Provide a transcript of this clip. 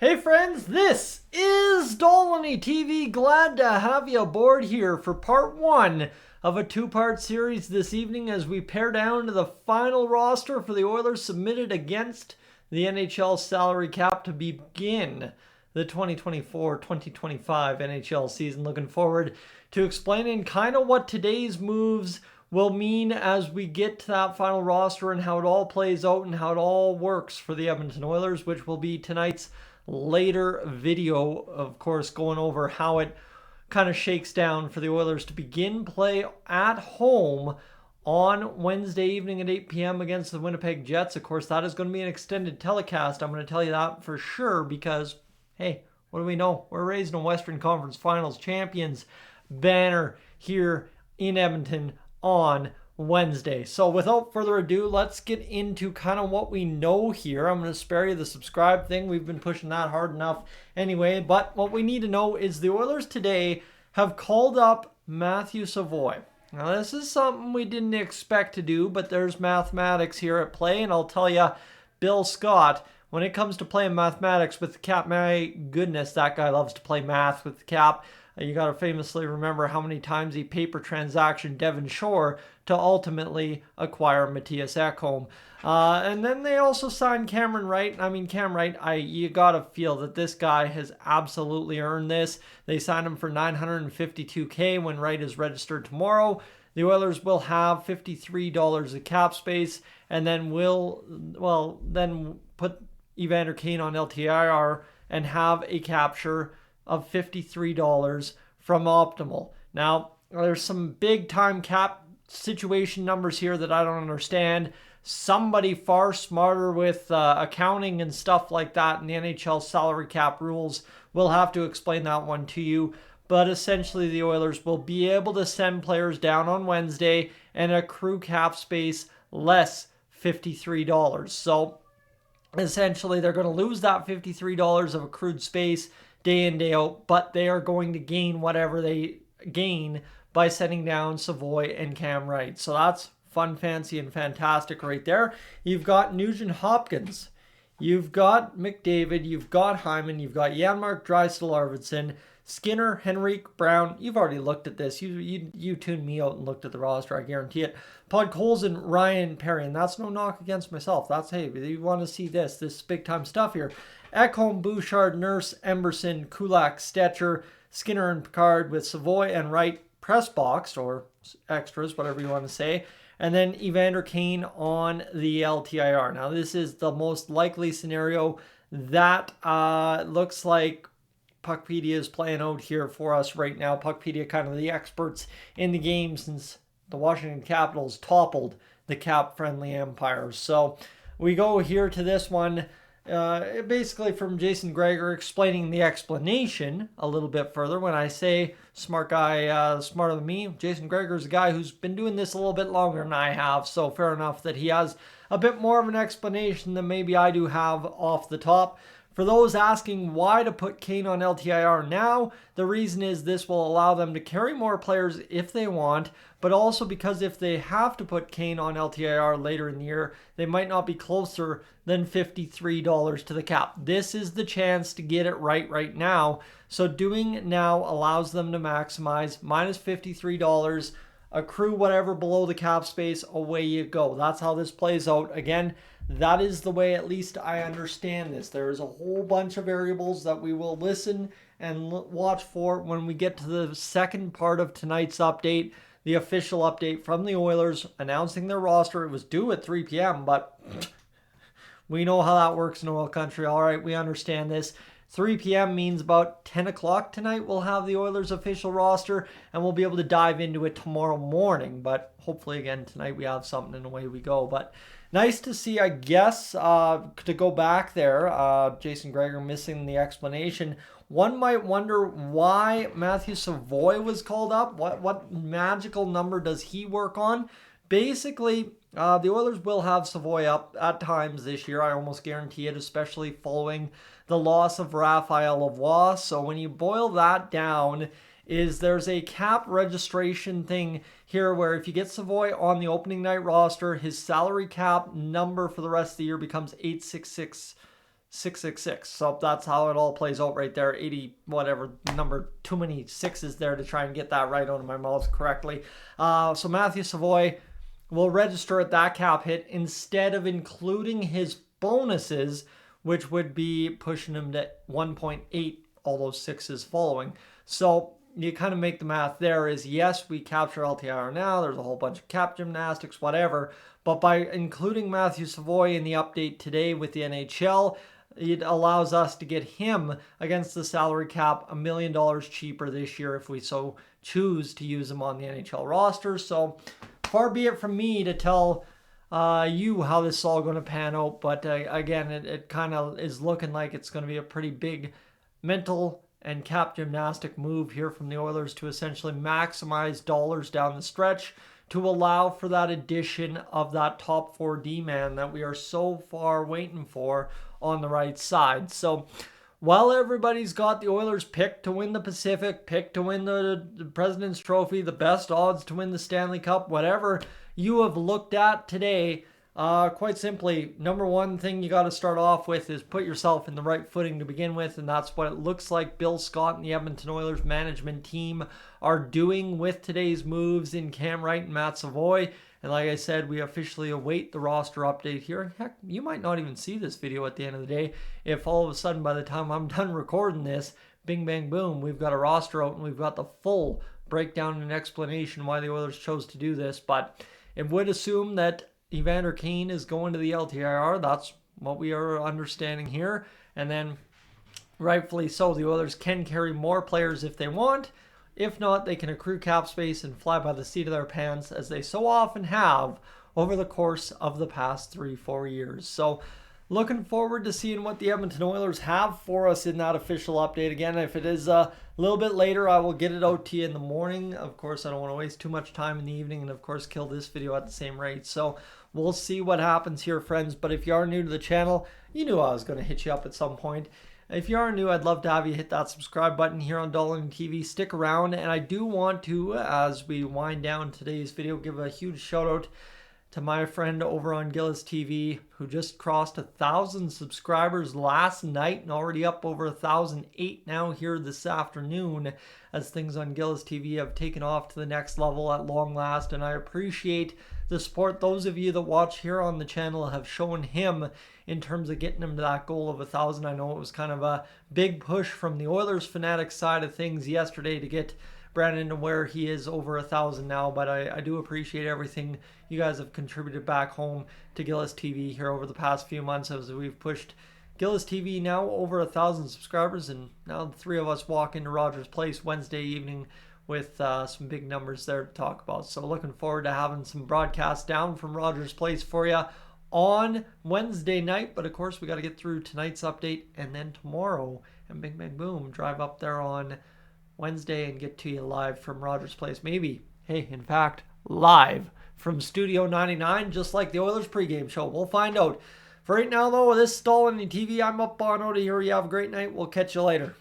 Hey friends, this is Dolynny TV. Glad to have you aboard here for part one of a two-part series this evening as we pare down to the final roster for the Oilers submitted against the NHL salary cap to begin the 2024-2025 NHL season. Looking forward to explaining kind of what today's moves will mean as we get to that final roster and how it all plays out and how it all works for the Edmonton Oilers, which will be tonight's later video, of course, going over how it kind of shakes down for the Oilers to begin play at home on Wednesday evening at 8 p.m. against the Winnipeg Jets. Of course, that is going to be an extended telecast. I'm going to tell you that for sure because, hey, what do we know? We're raising a Western Conference Finals champions banner here in Edmonton on Wednesday. So without further ado, let's get into kind of what we know here. I'm going to spare you the subscribe thing. We've been pushing that hard enough anyway. But what we need to know is the Oilers today have called up Matthew Savoie. Now this is something we didn't expect to do, but there's mathematics here at play. And I'll tell you, Bill Scott, when it comes to playing mathematics with the cap, my goodness, that guy loves to play math with the cap. You got to famously remember how many times he paper transactioned Devon Shore to ultimately acquire Matthias Ekholm. And then they also signed Cameron Wright. I mean, Cam Wright, you got to feel that this guy has absolutely earned this. They signed him for $952K when Wright is registered tomorrow. The Oilers will have $53 of cap space and then then put Evander Kane on LTIR and have a capture of $53 from Optimal. Now, there's some big time cap situation numbers here that I don't understand. Somebody far smarter with accounting and stuff like that in the NHL salary cap rules will have to explain that one to you. But essentially, the Oilers will be able to send players down on Wednesday and accrue cap space less $53. So essentially, they're going to lose that $53 of accrued space day in, day out, but they are going to gain whatever they gain by sending down Savoie and Cam Wright. So that's fun, fancy, and fantastic right there. You've got Nugent Hopkins. You've got McDavid. You've got Hyman. You've got Janmark Draisaitl-Arvidsson, Skinner, Henrique, Brown. You've already looked at this. You tuned me out and looked at the roster, I guarantee it. Podkolzin, Ryan Perry, and that's no knock against myself. That's, hey, you want to see this big-time stuff here. Ekholm, Bouchard, Nurse, Emberson, Kulak, Stetcher, Skinner, and Picard with Savoie and Wright press boxed, or extras, whatever you want to say. And then Evander Kane on the LTIR. Now, this is the most likely scenario that looks like Puckpedia is playing out here for us right now. Puckpedia kind of the experts in the game since the Washington Capitals toppled the cap-friendly Empire. So we go here to this one. Basically from Jason Gregor explaining the explanation a little bit further. When I say smart guy, smarter than me, Jason Gregor is a guy who's been doing this a little bit longer than I have, so fair enough that he has a bit more of an explanation than maybe I do have off the top. For those asking why to put Kane on LTIR now, the reason is this will allow them to carry more players if they want, but also because if they have to put Kane on LTIR later in the year, they might not be closer than $53 to the cap. This is the chance to get it right now. So doing now allows them to maximize minus $53, accrue whatever below the cap space, away you go. That's how this plays out. Again, that is the way at least I understand this. There is a whole bunch of variables that we will listen and watch for when we get to the second part of tonight's update, the official update from the Oilers announcing their roster. It was due at 3 p.m., but we know how that works in oil country. All right, we understand this. 3 p.m. means about 10 o'clock tonight we'll have the Oilers official roster, and we'll be able to dive into it tomorrow morning. But hopefully, again, tonight we have something and away we go. But nice to see, I guess, to go back there, Jason Gregor missing the explanation. One might wonder why Matthew Savoie was called up. What magical number does he work on? Basically, the Oilers will have Savoie up at times this year. I almost guarantee it, especially following the loss of Raphael Lavoie. So when you boil that down, there's a cap registration thing here where if you get Savoie on the opening night roster, his salary cap number for the rest of the year becomes 866 666. So that's how it all plays out right there. 80, whatever number, too many sixes there to try and get that right out of my mouth correctly. So Matthew Savoie will register at that cap hit instead of including his bonuses, which would be pushing him to 1.8, all those sixes following. So you kind of make the math there is, yes, we capture LTIR now. There's a whole bunch of cap gymnastics, whatever. But by including Matthew Savoie in the update today with the NHL, it allows us to get him against the salary cap $1 million cheaper this year if we so choose to use him on the NHL roster. So far be it from me to tell you how this is all going to pan out. But again, it kind of is looking like it's going to be a pretty big mental and cap gymnastic move here from the Oilers to essentially maximize dollars down the stretch to allow for that addition of that top 4 D-man that we are so far waiting for on the right side. So while everybody's got the Oilers picked to win the Pacific, picked to win the President's Trophy, the best odds to win the Stanley Cup, whatever you have looked at today, quite simply, number one thing you got to start off with is put yourself in the right footing to begin with, and that's what it looks like Bill Scott and the Edmonton Oilers management team are doing with today's moves in Cam Wright and Matt Savoie. And like I said, we officially await the roster update here. And heck, you might not even see this video at the end of the day if all of a sudden by the time I'm done recording this, bing, bang, boom, we've got a roster out and we've got the full breakdown and explanation why the Oilers chose to do this. But it would assume that Evander Kane is going to the LTIR. That's what we are understanding here. And then, rightfully so, the Oilers can carry more players if they want. If not, they can accrue cap space and fly by the seat of their pants, as they so often have over the course of the past 3-4 years. So, looking forward to seeing what the Edmonton Oilers have for us in that official update. Again, if it is a little bit later, I will get it out to you in the morning. Of course, I don't want to waste too much time in the evening and, of course, kill this video at the same rate. So we'll see what happens here, friends. But if you are new to the channel, you knew I was going to hit you up at some point. If you are new, I'd love to have you hit that subscribe button here on Dolynny TV. Stick around. And I do want to, as we wind down today's video, give a huge shout out to my friend over on Gillis TV, who just crossed 1,000 subscribers last night and already up over 1,008 now here this afternoon, as things on Gillis TV have taken off to the next level at long last. And I appreciate the support those of you that watch here on the channel have shown him in terms of getting him to that goal of 1,000. I know it was kind of a big push from the Oilers fanatic side of things yesterday to get Brandon to where he is over 1,000 now, but I do appreciate everything you guys have contributed back home to Gillis TV here over the past few months, as we've pushed Gillis TV now over 1,000 subscribers, and now the three of us walk into Rogers Place Wednesday evening with some big numbers there to talk about. So looking forward to having some broadcasts down from Rogers Place for you on Wednesday night. But of course, we got to get through tonight's update and then tomorrow, and bing, bang, boom, drive up there on Wednesday and get to you live from Rogers Place. Maybe, hey, in fact, live from Studio 99, just like the Oilers pregame show. We'll find out. For right now, though, this is Dolynny TV. I'm up on out of here. You have a great night. We'll catch you later.